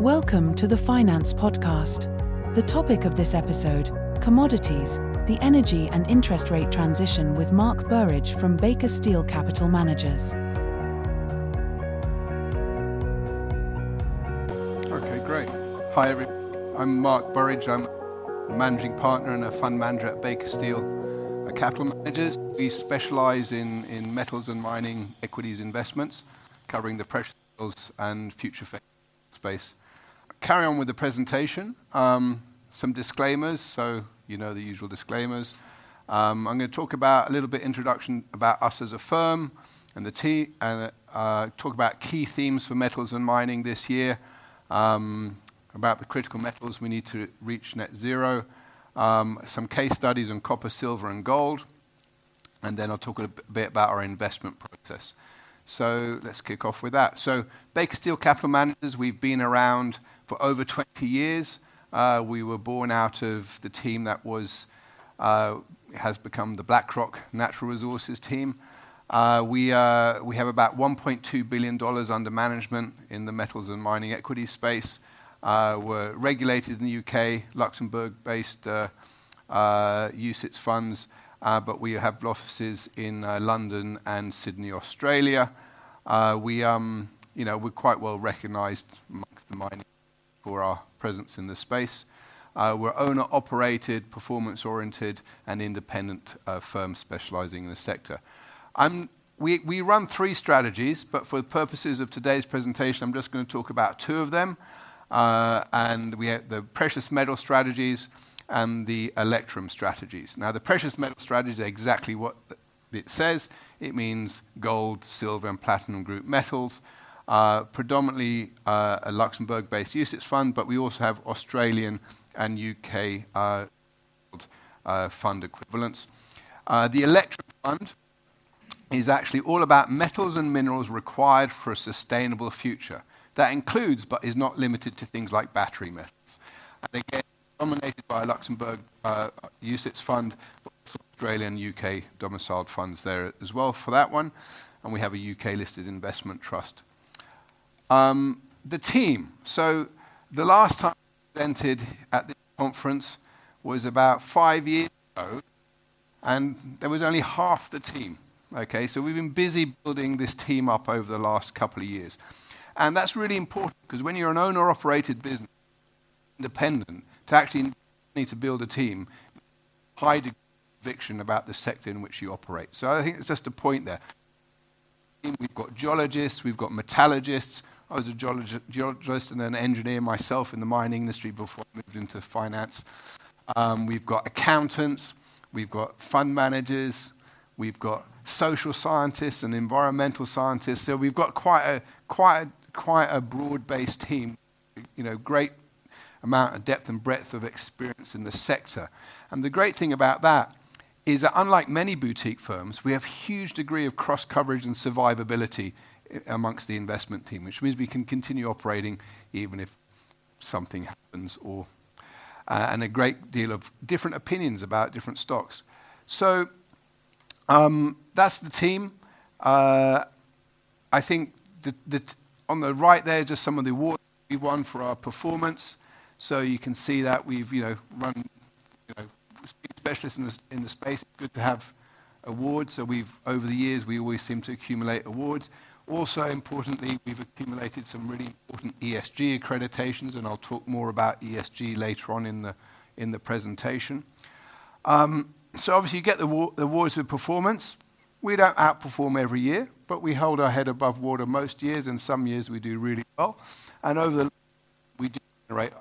Welcome to the Finance Podcast. The topic of this episode, Commodities, the Energy and Interest Rate Transition with Mark Burridge from Baker Steel Capital Managers. Okay, great. Hi, everyone. I'm Mark Burridge. I'm a managing partner and a fund manager at Baker Steel Capital Managers. We specialize in metals and mining equities investments, covering the precious metals and future space. Carry on with the presentation. Some disclaimers, so you know the usual disclaimers. I'm going to talk about a little bit introduction about us as a firm and the team, and talk about key themes for metals and mining this year, about the critical metals we need to reach net zero, some case studies on copper, silver, and gold, and then I'll talk a bit about our investment process. So let's kick off with that. So Baker Steel Capital Managers, we've been around for over 20 years. We were born out of the team that has become the BlackRock Natural Resources team. We have about $1.2 billion under management in the metals and mining equity space. We're regulated in the UK, Luxembourg-based UCITS funds, but we have offices in London and Sydney, Australia. We're quite well recognised amongst the mining for our presence in the space. We're owner-operated, performance-oriented, and independent firm specialising in the sector. We run three strategies, but for the purposes of today's presentation, I'm just going to talk about two of them. And we have the precious metal strategies and the electrum strategies. Now, the precious metal strategies are exactly what it says. It means gold, silver, and platinum group metals. Predominantly a Luxembourg-based UCITS fund, but we also have Australian and UK fund equivalents. The electrum fund is actually all about metals and minerals required for a sustainable future. That includes, but is not limited to, things like battery metals. And again, dominated by a Luxembourg UCITS fund, but also Australian and UK domiciled funds there as well for that one. And we have a UK-listed investment trust. The team. So the last time I presented at this conference was about 5 years ago, and there was only half the team. Okay, so we've been busy building this team up over the last couple of years. And that's really important, because when you're an owner-operated business, independent, to actually need to build a team, high degree of conviction about the sector in which you operate. So I think it's just a point there. We've got geologists, we've got metallurgists. I was a geologist and an engineer myself in the mining industry before I moved into finance. We've got accountants, we've got fund managers, we've got social scientists and environmental scientists. So we've got quite a broad-based team, great amount of depth and breadth of experience in the sector. And the great thing about that is that unlike many boutique firms, we have a huge degree of cross-coverage and survivability amongst the investment team, which means we can continue operating even if something happens, and a great deal of different opinions about different stocks. So that's the team. I think that on the right there, just some of the awards we won for our performance. So you can see that we've run specialists in the space. It's good to have awards. So over the years we always seem to accumulate awards. Also importantly, we've accumulated some really important ESG accreditations, and I'll talk more about ESG later on in the presentation. So obviously you get the awards with performance. We don't outperform every year, but we hold our head above water most years, and some years we do really well. And we do generate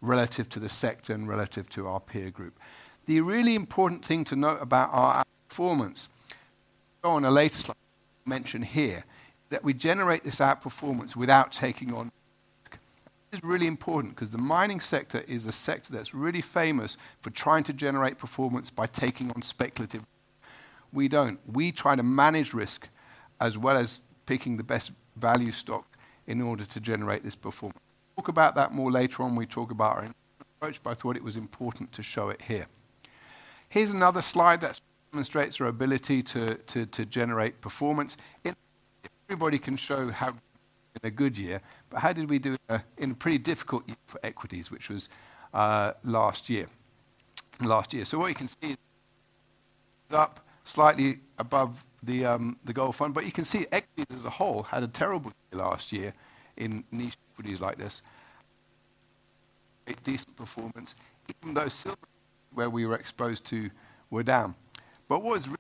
relative to the sector and relative to our peer group. The really important thing to note about our outperformance, on a later slide, mention here, that we generate this outperformance without taking on risk. This is really important, because the mining sector is a sector that's really famous for trying to generate performance by taking on speculative. We don't. We try to manage risk as well as picking the best value stock in order to generate this performance. We'll talk about that more later on when we talk about our approach, but I thought it was important to show it here. Here's another slide that demonstrates our ability to generate performance. Everybody can show how in a good year, but how did we do in a pretty difficult year for equities, which was last year. So what you can see is up slightly above the gold fund, but you can see equities as a whole had a terrible year last year in niche equities like this. A decent performance, even though silver, where we were exposed to, were down. But what was really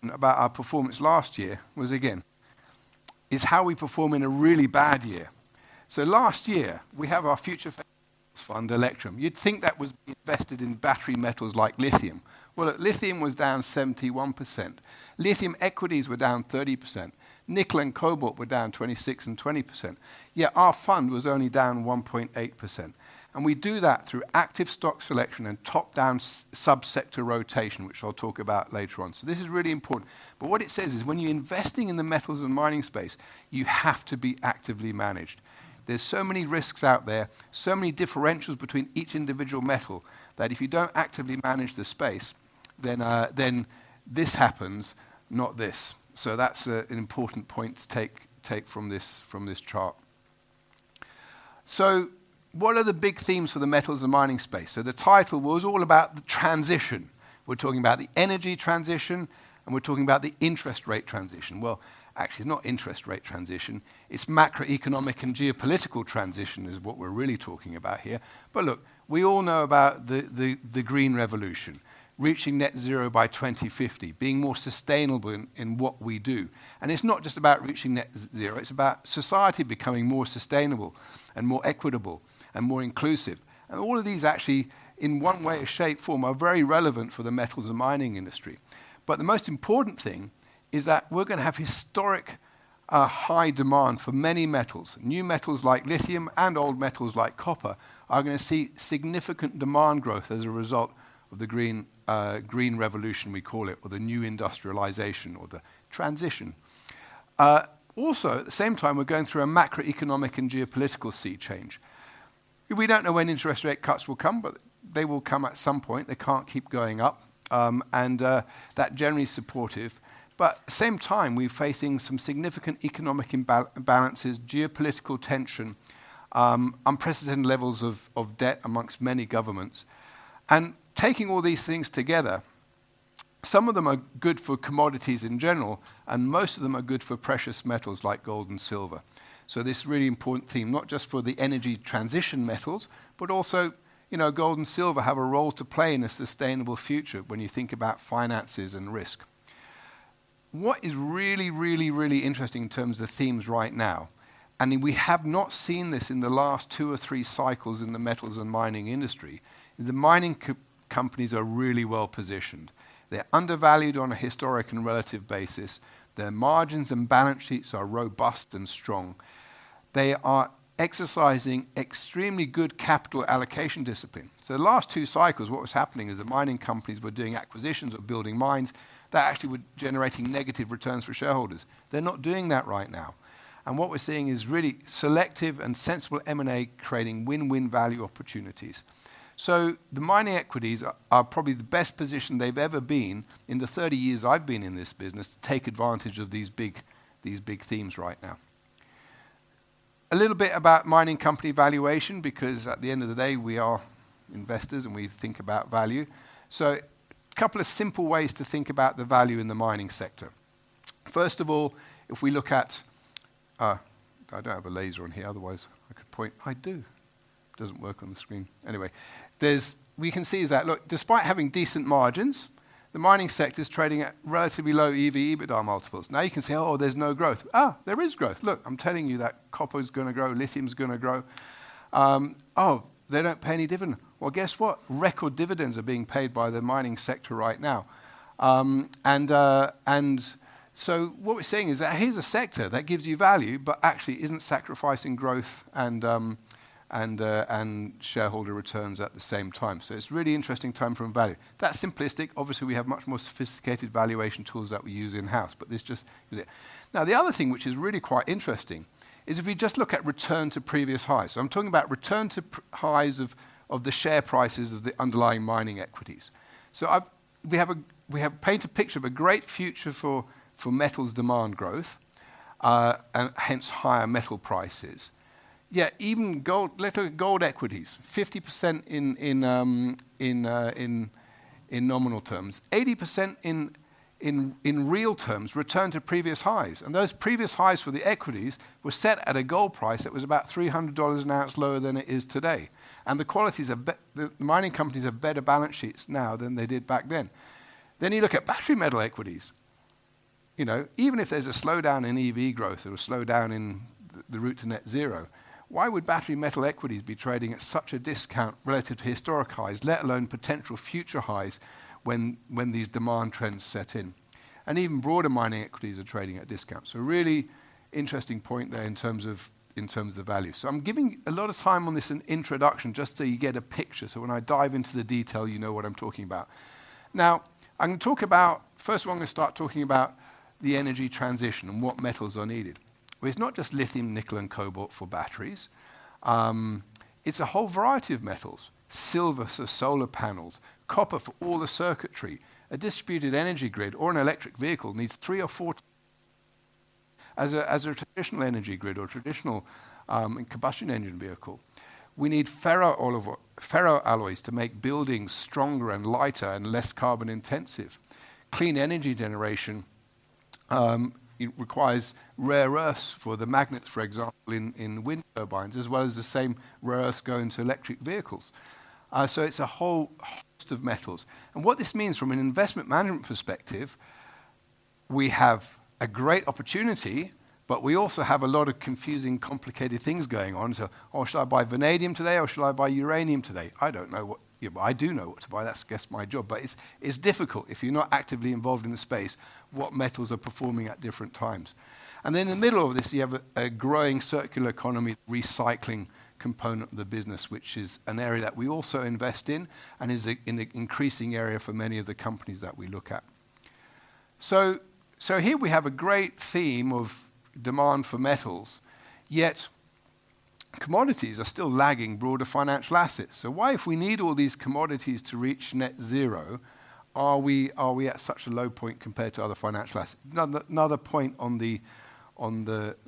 important about our performance last year was, again, is how we perform in a really bad year. So last year, we have our future fund, Electrum. You'd think that was invested in battery metals like lithium. Well, lithium was down 71%. Lithium equities were down 30%. Nickel and cobalt were down 26 and 20%. Yet our fund was only down 1.8%. And we do that through active stock selection and top-down subsector rotation, which I'll talk about later on. So this is really important. But what it says is when you're investing in the metals and mining space, you have to be actively managed. There's so many risks out there, so many differentials between each individual metal, that if you don't actively manage the space, then this happens, not this. So that's an important point to take from this chart. So what are the big themes for the metals and mining space? So the title was all about the transition. We're talking about the energy transition, and we're talking about the interest rate transition. Well, actually, it's not interest rate transition. It's macroeconomic and geopolitical transition is what we're really talking about here. But look, we all know about the green revolution, reaching net zero by 2050, being more sustainable in what we do. And it's not just about reaching net zero. It's about society becoming more sustainable and more equitable and more inclusive. And all of these actually, in one way, shape, form, are very relevant for the metals and mining industry. But the most important thing is that we're going to have historic high demand for many metals. New metals like lithium and old metals like copper are going to see significant demand growth as a result of the green revolution, we call it, or the new industrialization, or the transition. Also, at the same time, we're going through a macroeconomic and geopolitical sea change. We don't know when interest rate cuts will come, but they will come at some point. They can't keep going up, and that generally is supportive. But at the same time, we're facing some significant economic imbalances, geopolitical tension, unprecedented levels of debt amongst many governments. And taking all these things together, some of them are good for commodities in general, and most of them are good for precious metals like gold and silver. So this really important theme, not just for the energy transition metals, but also, gold and silver have a role to play in a sustainable future when you think about finances and risk. What is really, really, really interesting in terms of the themes right now, and we have not seen this in the last 2 or 3 cycles in the metals and mining industry, the mining companies are really well positioned. They're undervalued on a historic and relative basis. Their margins and balance sheets are robust and strong. They are exercising extremely good capital allocation discipline. So the last 2 cycles, what was happening is the mining companies were doing acquisitions or building mines that actually were generating negative returns for shareholders. They're not doing that right now. And what we're seeing is really selective and sensible M&A creating win-win value opportunities. So the mining equities are probably the best position they've ever been in the 30 years I've been in this business to take advantage of these big themes right now. A little bit about mining company valuation, because at the end of the day, we are investors and we think about value. So a couple of simple ways to think about the value in the mining sector. First of all, if we look at, I don't have a laser on here, otherwise I could point. I do. It doesn't work on the screen. Anyway, we can see is that, look, despite having decent margins, the mining sector is trading at relatively low EV/EBITDA multiples. Now you can say, oh, there's no growth. There is growth. Look, I'm telling you that copper is going to grow, lithium's going to grow. They don't pay any dividend. Well, guess what? Record dividends are being paid by the mining sector right now. And so what we're saying is that here's a sector that gives you value, but actually isn't sacrificing growth and shareholder returns at the same time. So it's a really interesting time from value. That's simplistic. Obviously, we have much more sophisticated valuation tools that we use in-house, but this just is it. Now, the other thing which is really quite interesting is if we just look at return to previous highs. So I'm talking about return to highs of the share prices of the underlying mining equities. So we have painted a picture of a great future for metals demand growth. and hence higher metal prices. Yeah, even gold. Let's look at gold equities. 50% in nominal terms, 80% in real terms returned to previous highs. And those previous highs for the equities were set at a gold price that was about $300 an ounce lower than it is today. And the qualities of the mining companies have better balance sheets now than they did back then. Then you look at battery metal equities. You know, even if there's a slowdown in EV growth or a slowdown in the route to net zero, why would battery metal equities be trading at such a discount relative to historic highs, let alone potential future highs when these demand trends set in? And even broader mining equities are trading at discounts. So really interesting point there in terms of the value. So I'm giving a lot of time on this in introduction just so you get a picture. So when I dive into the detail, you know what I'm talking about. Now, I'm going to talk about, first of all, I'm going to start talking about the energy transition and what metals are needed. Well, it's not just lithium, nickel, and cobalt for batteries. It's a whole variety of metals. Silver for solar panels, copper for all the circuitry. A distributed energy grid or an electric vehicle needs 3 or 4 as a traditional energy grid or traditional combustion engine vehicle. We need ferroalloys to make buildings stronger and lighter and less carbon intensive. Clean energy generation it requires rare earths for the magnets, for example, in wind turbines, as well as the same rare earths go into electric vehicles. So it's a whole host of metals. And what this means from an investment management perspective, we have a great opportunity, but we also have a lot of confusing, complicated things going on. So, should I buy vanadium today or should I buy uranium today? I don't know what. Yeah, but I do know what to buy. That's, I guess, my job. But it's difficult if you're not actively involved in the space, what metals are performing at different times. And then in the middle of this, you have a growing circular economy recycling component of the business, which is an area that we also invest in and is an increasing area for many of the companies that we look at. So here we have a great theme of demand for metals, yet commodities are still lagging broader financial assets. So why, if we need all these commodities to reach net zero, are we at such a low point compared to other financial assets? Another point on the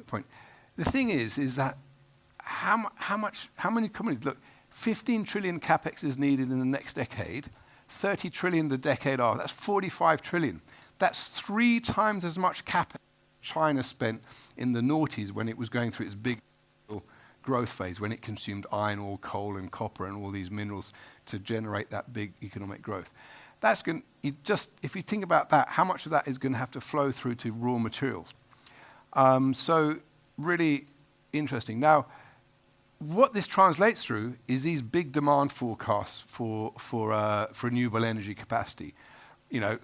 point. The thing is that how many commodities? Look, 15 trillion capex is needed in the next decade, 30 trillion the decade after. That's 45 trillion. That's 3 times as much capex China spent in the noughties when it was going through its big growth phase, when it consumed iron ore, coal, and copper, and all these minerals to generate that big economic growth. That's going. If you think about that, how much of that is going to have to flow through to raw materials? So really interesting. Now, what this translates through is these big demand forecasts for renewable energy capacity. You know,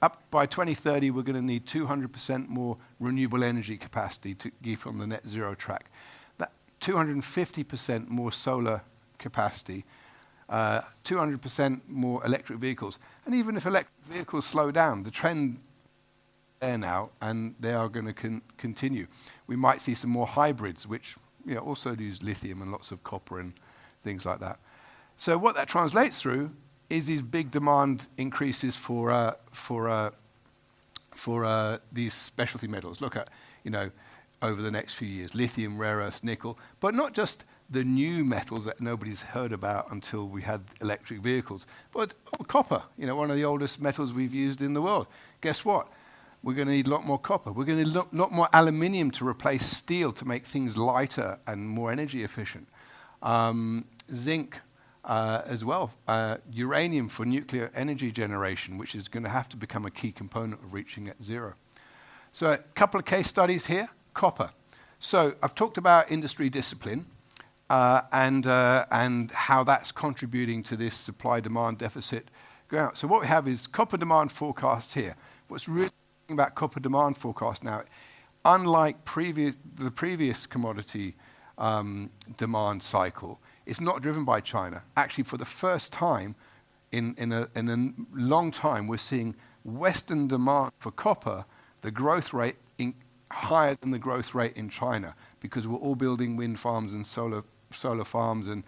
up by 2030, we're going to need 200% more renewable energy capacity to keep on the net zero track. That 250% more solar capacity, 200% more electric vehicles. And even if electric vehicles slow down, the trend there now, and they are going to continue. We might see some more hybrids, which also use lithium and lots of copper and things like that. So what that translates through is these big demand increases for these specialty metals. Look at, over the next few years, lithium, rare earths, nickel, but not just the new metals that nobody's heard about until we had electric vehicles, but copper, one of the oldest metals we've used in the world. Guess what? We're going to need a lot more copper. We're going to need a lot more aluminium to replace steel to make things lighter and more energy efficient. Zinc, as well, uranium for nuclear energy generation, which is going to have to become a key component of reaching net zero. So a couple of case studies here. Copper. So I've talked about industry discipline and how that's contributing to this supply-demand deficit going out. So what we have is copper demand forecasts here. What's really interesting about copper demand forecast now, unlike the previous commodity demand cycle, it's not driven by China. Actually, for the first time in a long time, we're seeing Western demand for copper, the growth rate higher than the growth rate in China, because we're all building wind farms and solar farms and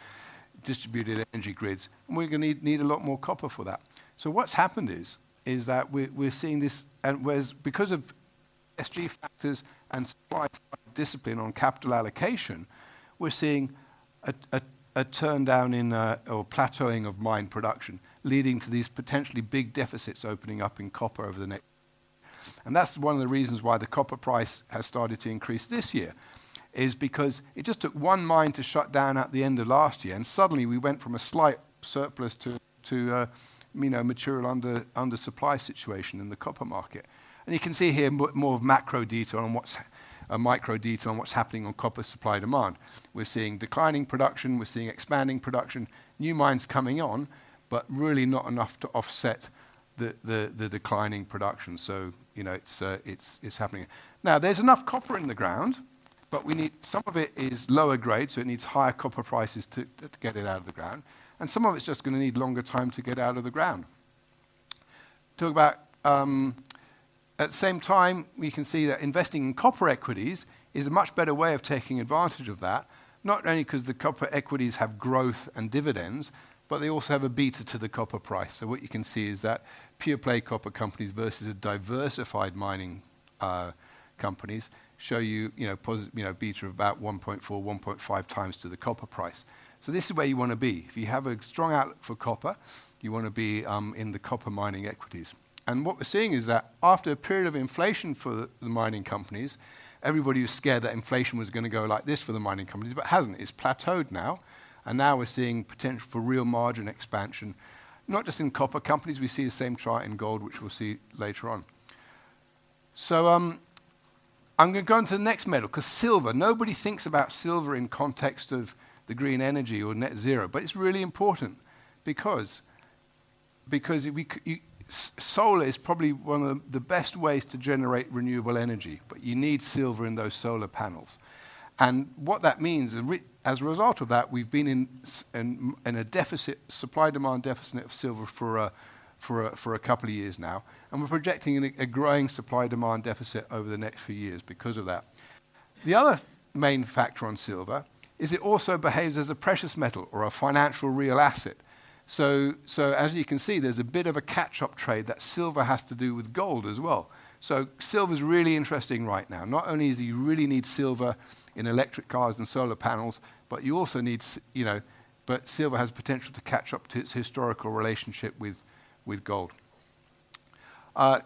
distributed energy grids, and we're going to need a lot more copper for that. So what's happened is that we're seeing this, and because of ESG factors and supply discipline on capital allocation, we're seeing a turn down in or plateauing of mine production, leading to these potentially big deficits opening up in copper over the next. And that's one of the reasons why the copper price has started to increase this year, is because it just took one mine to shut down at the end of last year, and suddenly we went from a slight surplus to material under supply situation in the copper market. And you can see here more of macro detail on micro detail on what's happening on copper supply demand. We're seeing declining production, we're seeing expanding production, new mines coming on, but really not enough to offset the declining production. So it's happening. Now there's enough copper in the ground, but we need some of it is lower grade, so it needs higher copper prices to get it out of the ground, and some of it's just going to need longer time to get out of the ground. Talk about at the same time, we can see that investing in copper equities is a much better way of taking advantage of that, not only because the copper equities have growth and dividends, but they also have a beta to the copper price. So what you can see is that pure play copper companies versus a diversified mining companies show you, beta of about 1.4, 1.5 times to the copper price. So this is where you want to be. If you have a strong outlook for copper, you want to be in the copper mining equities. And what we're seeing is that after a period of inflation for the mining companies, everybody was scared that inflation was going to go like this for the mining companies, but it hasn't. It's plateaued now, and now we're seeing potential for real margin expansion, not just in copper companies. We see the same chart in gold, which we'll see later on. So I'm going to go on to the next metal, because silver, nobody thinks about silver in context of the green energy or net zero, but it's really important because solar is probably one of the best ways to generate renewable energy, but you need silver in those solar panels. And what that means, as a result of that, we've been in a deficit, supply-demand deficit of silver for a couple of years now, and we're projecting a growing supply-demand deficit over the next few years because of that. The other main factor on silver is it also behaves as a precious metal or a financial real asset. So as you can see, there's a bit of a catch-up trade that silver has to do with gold as well. So silver is really interesting right now. Not only do you really need silver in electric cars and solar panels, but you also need, but silver has potential to catch up to its historical relationship with gold.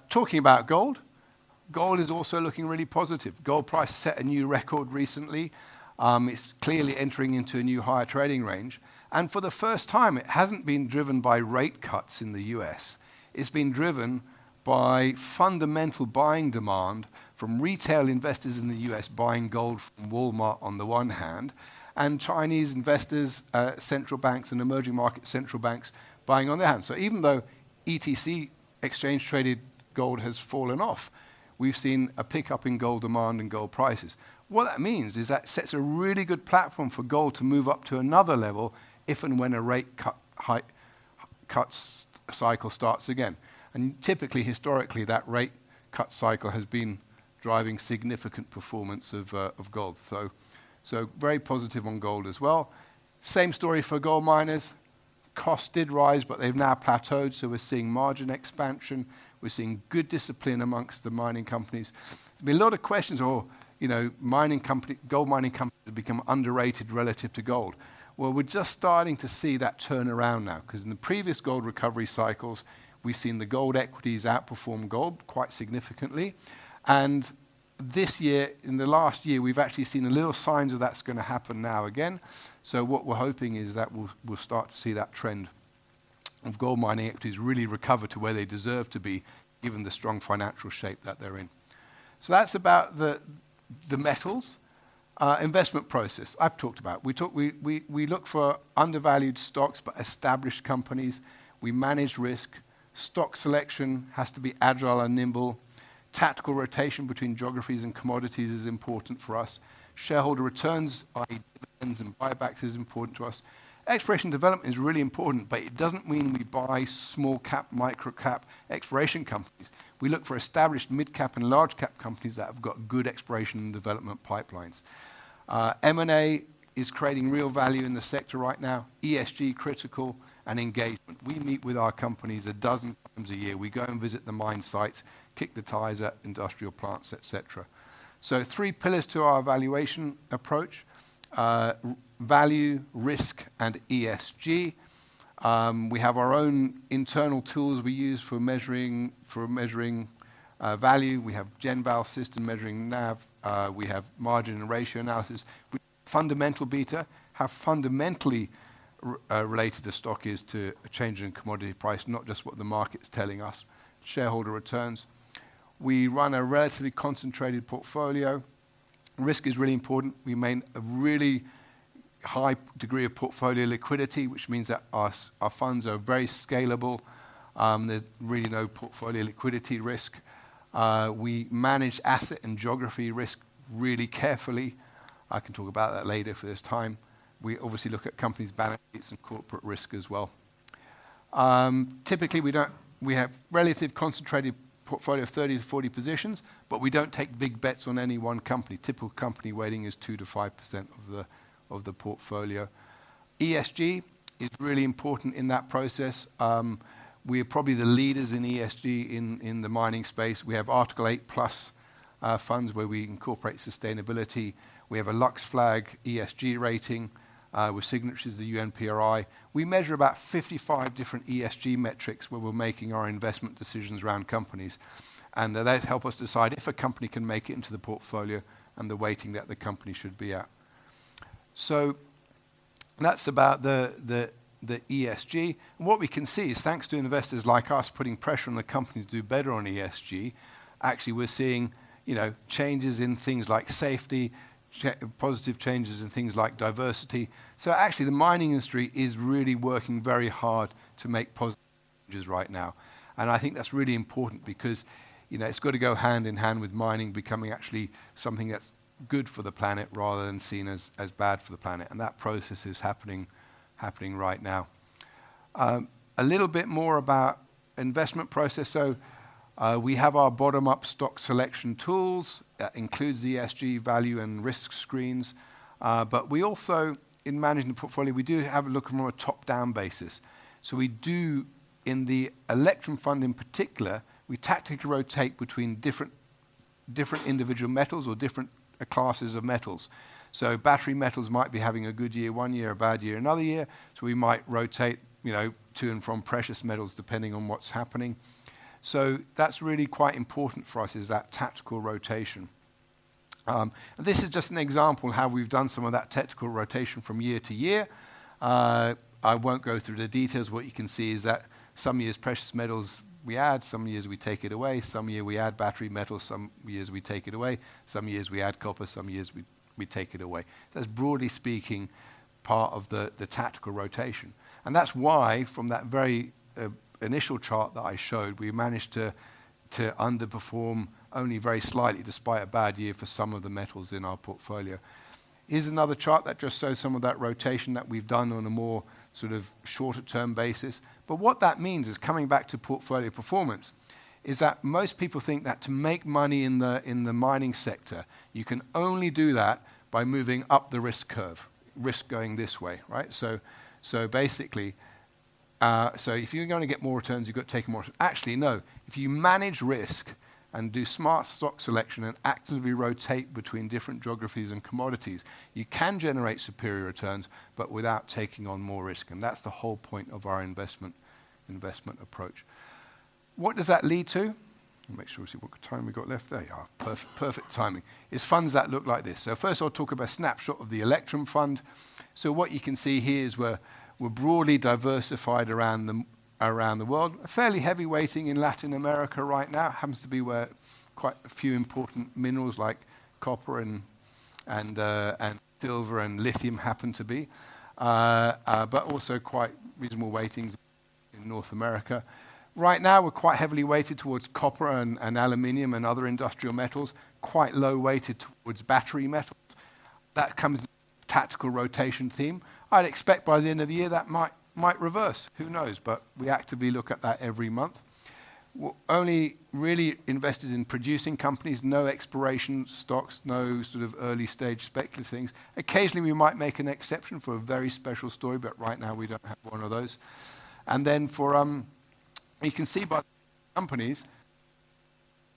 Talking about gold is also looking really positive. Gold price set a new record recently. It's clearly entering into a new higher trading range. And for the first time, it hasn't been driven by rate cuts in the US. It's been driven by fundamental buying demand from retail investors in the US buying gold from Walmart on the one hand, and Chinese investors, central banks and emerging market central banks buying on the other hand. So even though ETC, exchange-traded gold, has fallen off, we've seen a pickup in gold demand and gold prices. What that means is that sets a really good platform for gold to move up to another level if and when a rate cut cycle starts again. And typically, historically, that rate cut cycle has been driving significant performance of gold. So very positive on gold as well. Same story for gold miners. Costs did rise, but they've now plateaued, so we're seeing margin expansion. We're seeing good discipline amongst the mining companies. There's been a lot of questions, gold mining companies have become underrated relative to gold. Well, we're just starting to see that turn around now, because in the previous gold recovery cycles, we've seen the gold equities outperform gold quite significantly. And this year, in the last year, we've actually seen a little signs of that's going to happen now again. So what we're hoping is that we'll start to see that trend of gold mining equities really recover to where they deserve to be, given the strong financial shape that they're in. So that's about the metals. Investment process, I've talked about. We look for undervalued stocks but established companies. We manage risk. Stock selection has to be agile and nimble. Tactical rotation between geographies and commodities is important for us. Shareholder returns, i.e. dividends and buybacks, is important to us. Exploration development is really important, but it doesn't mean we buy small cap, micro cap exploration companies. We look for established mid cap and large cap companies that have got good exploration and development pipelines. M&A is creating real value in the sector right now, ESG critical, and engagement. We meet with our companies a dozen times a year. We go and visit the mine sites, kick the tires at industrial plants, etc. So 3 pillars to our evaluation approach: value, risk, and ESG. We have our own internal tools we use for measuring value. We have GenVal system measuring NAV. We have margin and ratio analysis. Fundamental beta, how fundamentally related the stock is to a change in commodity price, not just what the market's telling us. Shareholder returns. We run a relatively concentrated portfolio. Risk is really important. We maintain a really high degree of portfolio liquidity, which means that our funds are very scalable. There's really no portfolio liquidity risk. We manage asset and geography risk really carefully. I can talk about that later if there's time. We obviously look at companies' balance sheets and corporate risk as well. Typically, we have relative concentrated portfolio of 30 to 40 positions, but we don't take big bets on any one company. Typical company weighting is 2 to 5% of the portfolio. ESG is really important in that process. We are probably the leaders in ESG in the mining space. We have Article 8 plus funds where we incorporate sustainability. We have a Lux Flag ESG rating with signatures of the UNPRI. We measure about 55 different ESG metrics where we're making our investment decisions around companies. And that help us decide if a company can make it into the portfolio and the weighting that the company should be at. So that's about the ESG. And what we can see is thanks to investors like us putting pressure on the companies to do better on ESG, actually we're seeing changes in things like safety, positive changes in things like diversity. So actually the mining industry is really working very hard to make positive changes right now. And I think that's really important because it's got to go hand in hand with mining becoming actually something that's good for the planet rather than seen as bad for the planet. And that process is happening right now. A little bit more about investment process. So we have our bottom-up stock selection tools. That includes the ESG value and risk screens. But we also, in managing the portfolio, we do have a look from a top-down basis. So we do, in the Electrum fund in particular, we tactically rotate between different individual metals or different classes of metals. So battery metals might be having a good year one year, a bad year another year. So we might rotate, to and from precious metals depending on what's happening. So that's really quite important for us, is that tactical rotation. And this is just an example how we've done some of that tactical rotation from year to year. I won't go through the details. What you can see is that some years precious metals we add, some years we take it away, some year we add battery metals, some years we take it away, some years we add copper, some years we take it away. That's broadly speaking part of the tactical rotation. And that's why from that very initial chart that I showed, we managed to underperform only very slightly despite a bad year for some of the metals in our portfolio. Here's another chart that just shows some of that rotation that we've done on a more sort of shorter term basis. But what that means is, coming back to portfolio performance, is that most people think that to make money in the mining sector, you can only do that by moving up the risk curve, risk going this way, right? So basically, so if you're going to get more returns, you've got to take more. Actually, no. If you manage risk and do smart stock selection and actively rotate between different geographies and commodities, you can generate superior returns, but without taking on more risk. And that's the whole point of our investment approach. What does that lead to? Make sure we see what time we got left. There you are. Perfect timing. It's funds that look like this. So first I'll talk about a snapshot of the Electrum fund. So what you can see here is we're broadly diversified around the world. A fairly heavy weighting in Latin America right now. It happens to be where quite a few important minerals like copper and silver and lithium happen to be. But also quite reasonable weightings in North America. Right now, we're quite heavily weighted towards copper and aluminium and other industrial metals, quite low weighted towards battery metals. That comes in a tactical rotation theme. I'd expect by the end of the year that might reverse. Who knows? But we actively look at that every month. only really invested in producing companies, no exploration stocks, no sort of early stage speculative things. Occasionally we might make an exception for a very special story, but right now we don't have one of those. And then for, you can see by companies,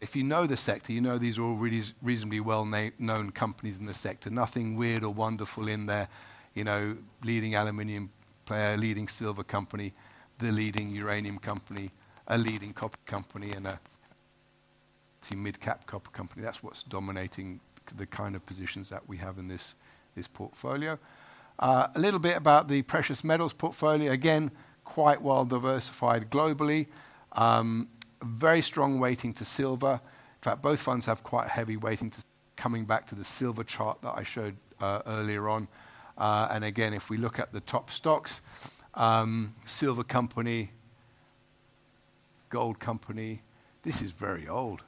if you know the sector, you know these are all really reasonably well-known companies in the sector. Nothing weird or wonderful in there. You know, leading aluminium player, leading silver company, the leading uranium company, a leading copper company, and a mid-cap copper company. That's what's dominating the kind of positions that we have in this portfolio. A little bit about the precious metals portfolio. Again, quite well diversified globally. Very strong weighting to silver. In fact, both funds have quite heavy weighting to coming back to the silver chart that I showed earlier on. And again, if we look at the top stocks, silver company, gold company. This is very old.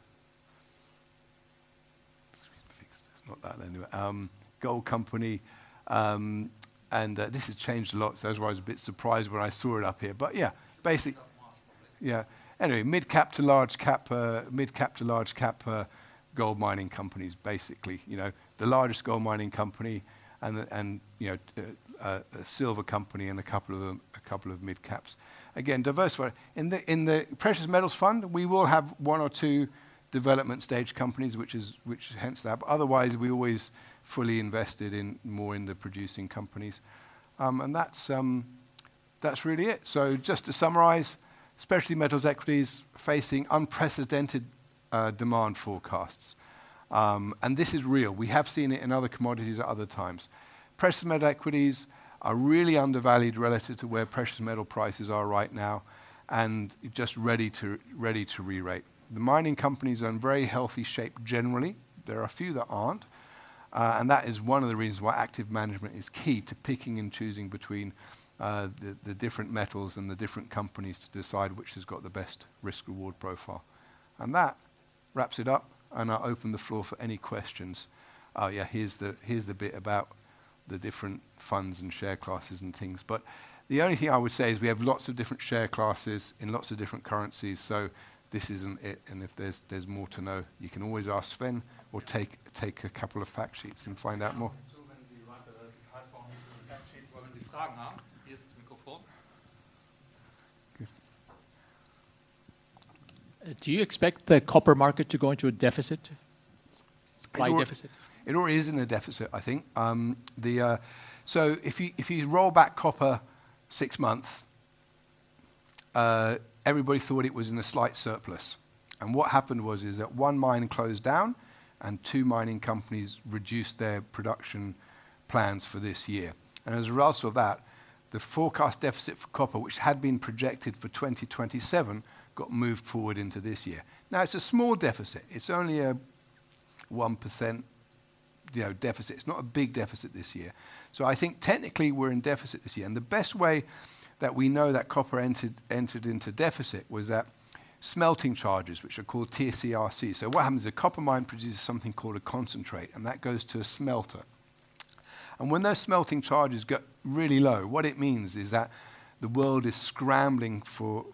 It's not that anyway. Gold company, and this has changed a lot. So that's why I was a bit surprised when I saw it up here. But yeah, basically, yeah. Anyway, mid-cap to large cap gold mining companies. Basically, you know, the largest gold mining company, and you know, a silver company, and a couple of mid caps. Again, diversified. In the precious metals fund, we will have one or two development stage companies, which hence that. But otherwise, we always fully invested in more in the producing companies, and that's really it. So just to summarize, specialty metals equities facing unprecedented demand forecasts, and this is real. We have seen it in other commodities at other times. Precious metal equities are really undervalued relative to where precious metal prices are right now, and just ready to re-rate. The mining companies are in very healthy shape generally. There are a few that aren't, and that is one of the reasons why active management is key to picking and choosing between the different metals and the different companies to decide which has got the best risk-reward profile. And that wraps it up, and I'll open the floor for any questions. Oh yeah, here's the bit about the different funds and share classes and things. But the only thing I would say is we have lots of different share classes in lots of different currencies, so this isn't it. And if there's more to know, you can always ask Sven or take a couple of fact sheets and find out more. Do you expect the copper market to go into a deficit? Supply deficit? It already is in a deficit, I think. So if you roll back copper 6 months, everybody thought it was in a slight surplus. And what happened is that one mine closed down and 2 mining companies reduced their production plans for this year. And as a result of that, the forecast deficit for copper, which had been projected for 2027, got moved forward into this year. Now, it's a small deficit. It's only a 1% deficit. It's not a big deficit this year. So I think technically we're in deficit this year. And the best way that we know that copper entered into deficit was that smelting charges, which are called TCRC. So what happens is a copper mine produces something called a concentrate, and that goes to a smelter. And when those smelting charges get really low, what it means is that the world is scrambling for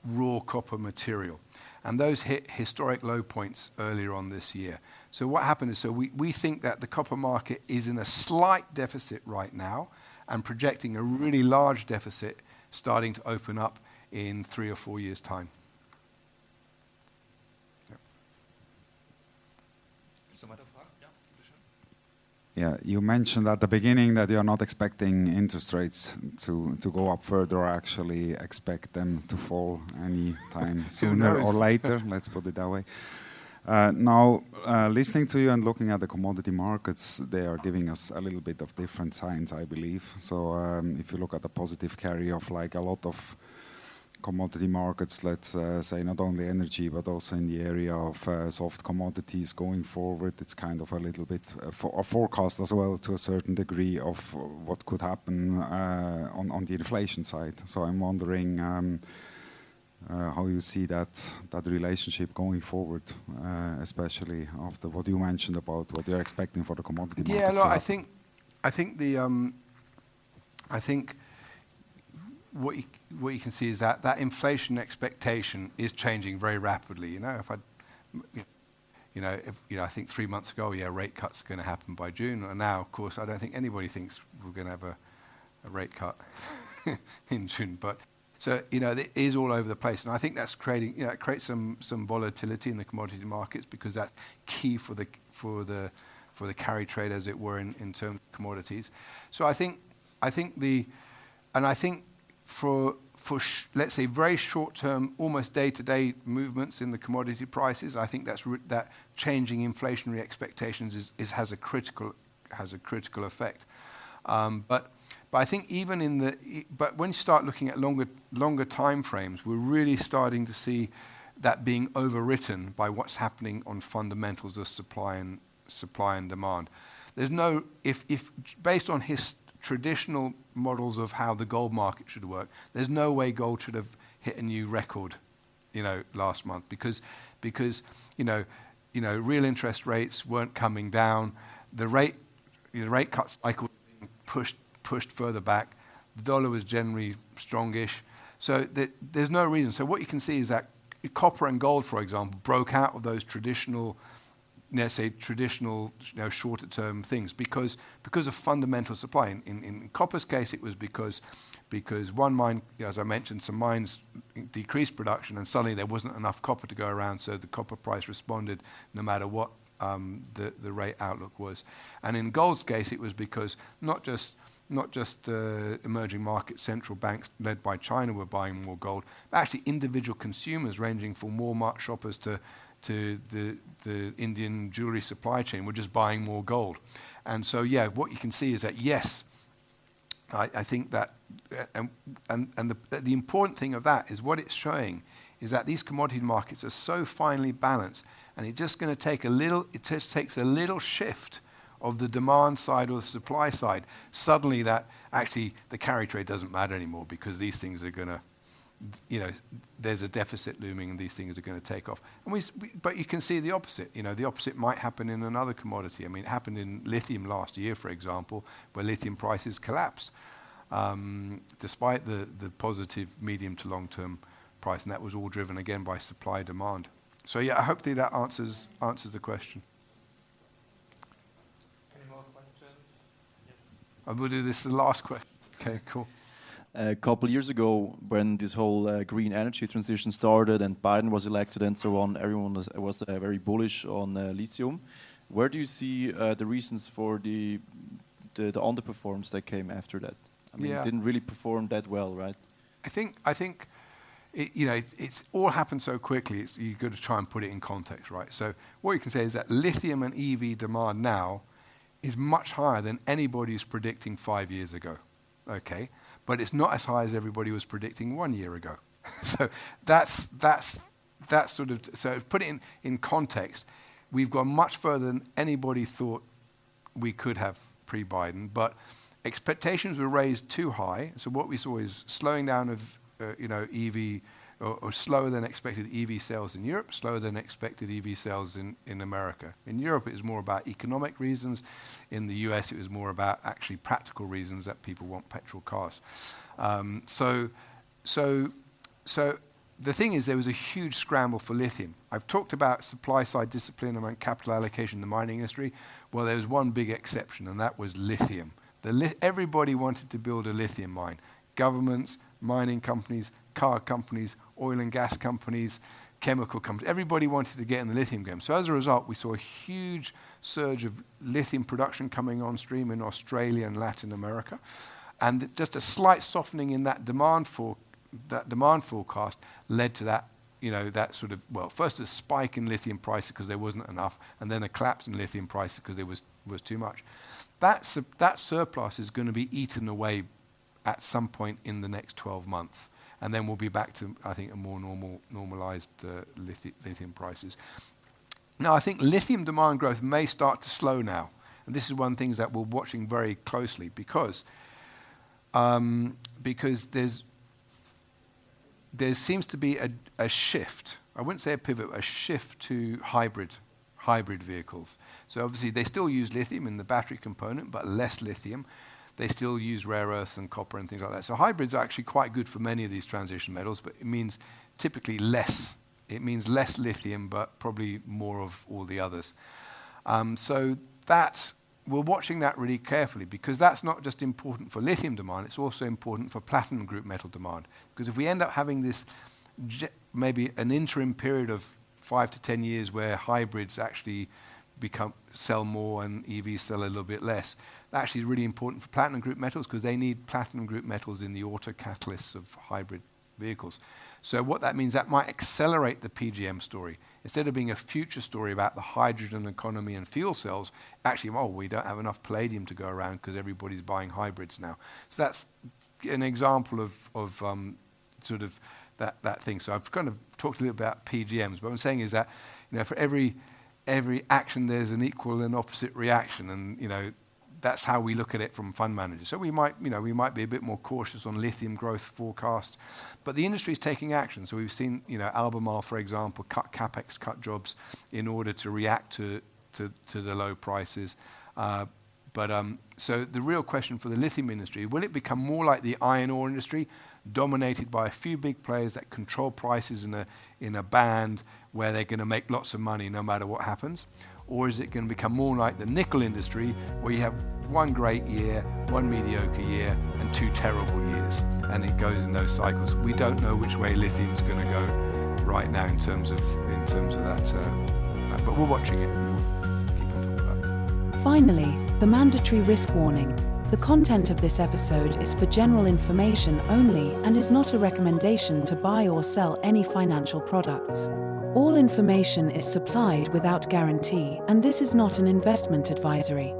raw copper material. And those hit historic low points earlier on this year. So what happened is, we think that the copper market is in a slight deficit right now and projecting a really large deficit starting to open up in 3 or 4 years' time. Yeah, you mentioned at the beginning that you're not expecting interest rates to go up further, or actually expect them to fall any time sooner or later, let's put it that way. Now, listening to you and looking at the commodity markets, they are giving us a little bit of different signs, I believe. So if you look at the positive carry of like a lot of commodity markets, let's say not only energy, but also in the area of soft commodities going forward, it's kind of a little bit a forecast as well to a certain degree of what could happen on the inflation side. So I'm wondering how you see that relationship going forward, especially after what you mentioned about what you're expecting for the commodity markets. Yeah, no, I think what you can see is that inflation expectation is changing very rapidly. I think 3 months ago, rate cuts are going to happen by June. And now, of course, I don't think anybody thinks we're going to have a rate cut in June. But so, it is all over the place. And I think that's it creates some volatility in the commodity markets, because that's key for the carry trade, as it were, in terms of commodities. So I think for let's say very short-term, almost day-to-day movements in the commodity prices, I think that changing inflationary expectations has a critical effect. But I think but when you start looking at longer time frames, we're really starting to see that being overwritten by what's happening on fundamentals of supply and demand. There's no if based on traditional models of how the gold market should work, there's no way gold should have hit a new record, last month, because real interest rates weren't coming down, the rate cut cycle pushed further back, the dollar was generally strongish, so there's no reason. So what you can see is that copper and gold, for example, broke out of those traditional shorter term things because of fundamental supply. In copper's case, it was because one mine, as I mentioned, some mines decreased production, and suddenly there wasn't enough copper to go around, so the copper price responded no matter what the rate outlook was. And in gold's case, it was because not just emerging market central banks led by China were buying more gold, but actually individual consumers ranging from Walmart shoppers to the Indian jewelry supply chain were just buying more gold. And so, what you can see is that, yes, I think that, and the important thing of that is what it's showing is that these commodity markets are so finely balanced, and it just takes a little shift of the demand side or the supply side, suddenly that actually the carry trade doesn't matter anymore, because these things are going to, there's a deficit looming and these things are going to take off. But you can see the opposite. The opposite might happen in another commodity. I mean, it happened in lithium last year, for example, where lithium prices collapsed, despite the positive medium to long-term price, and that was all driven again by supply demand. So hopefully that answers the question. Any more questions? Yes. I will do this the last question. Okay, cool. A couple years ago, when this whole green energy transition started and Biden was elected and so on, everyone was very bullish on lithium. Where do you see the reasons for the underperformance that came after that? I mean, it didn't really perform that well, right? I think it's all happened so quickly. You've got to try and put it in context, right? So what you can say is that lithium and EV demand now is much higher than anybody was predicting 5 years ago. Okay, but it's not as high as everybody was predicting 1 year ago. So that's sort of, so put it in context. We've gone much further than anybody thought we could have pre-Biden, but expectations were raised too high. So what we saw is slowing down of EV, or slower than expected EV sales in Europe, slower than expected EV sales in America. In Europe, it was more about economic reasons. In the US, it was more about actually practical reasons that people want petrol cars. So the thing is, there was a huge scramble for lithium. I've talked about supply-side discipline and capital allocation in the mining industry. Well, there was one big exception, and that was lithium. Everybody wanted to build a lithium mine. Governments, mining companies, car companies, oil and gas companies, chemical companies. Everybody wanted to get in the lithium game. So as a result, we saw a huge surge of lithium production coming on stream in Australia and Latin America. And just a slight softening in that demand forecast led to that, that sort of, first a spike in lithium prices because there wasn't enough, and then a collapse in lithium prices because there was too much. That surplus is going to be eaten away at some point in the next 12 months. And then we'll be back to, I think, a more normalized lithium prices. Now, I think lithium demand growth may start to slow now. And this is one of the things that we're watching very closely because there seems to be a shift. I wouldn't say a pivot, a shift to hybrid vehicles. So obviously they still use lithium in the battery component, but less lithium. they still use rare earths and copper and things like that. So hybrids are actually quite good for many of these transition metals, but it means typically less. It means less lithium, but probably more of all the others. So we're watching that really carefully, because that's not just important for lithium demand, it's also important for platinum group metal demand. Because if we end up having this maybe an interim period of 5 to 10 years where hybrids actually sell more and EVs sell a little bit less, that actually is really important for platinum group metals, because they need platinum group metals in the auto catalysts of hybrid vehicles. So what that means, that might accelerate the PGM story. Instead of being a future story about the hydrogen economy and fuel cells, actually, we don't have enough palladium to go around because everybody's buying hybrids now. So that's an example of sort of that thing. So I've kind of talked a little about PGMs, but what I'm saying is that, for every action there's an equal and opposite reaction, and that's how we look at it from fund managers. So we might be a bit more cautious on lithium growth forecast, but the industry is taking action. So we've seen, Albemarle, for example, cut capex, cut jobs in order to react to the low prices. So the real question for the lithium industry, will it become more like the iron ore industry, dominated by a few big players that control prices in a band where they're going to make lots of money no matter what happens? Or is it going to become more like the nickel industry, where you have one great year, one mediocre year, and 2 terrible years, and it goes in those cycles? We don't know which way lithium's going to go right now in terms of that, but we're watching it. We'll keep on top of that. Finally, the mandatory risk warning. The content of this episode is for general information only and is not a recommendation to buy or sell any financial products. All information is supplied without guarantee, and this is not an investment advisory.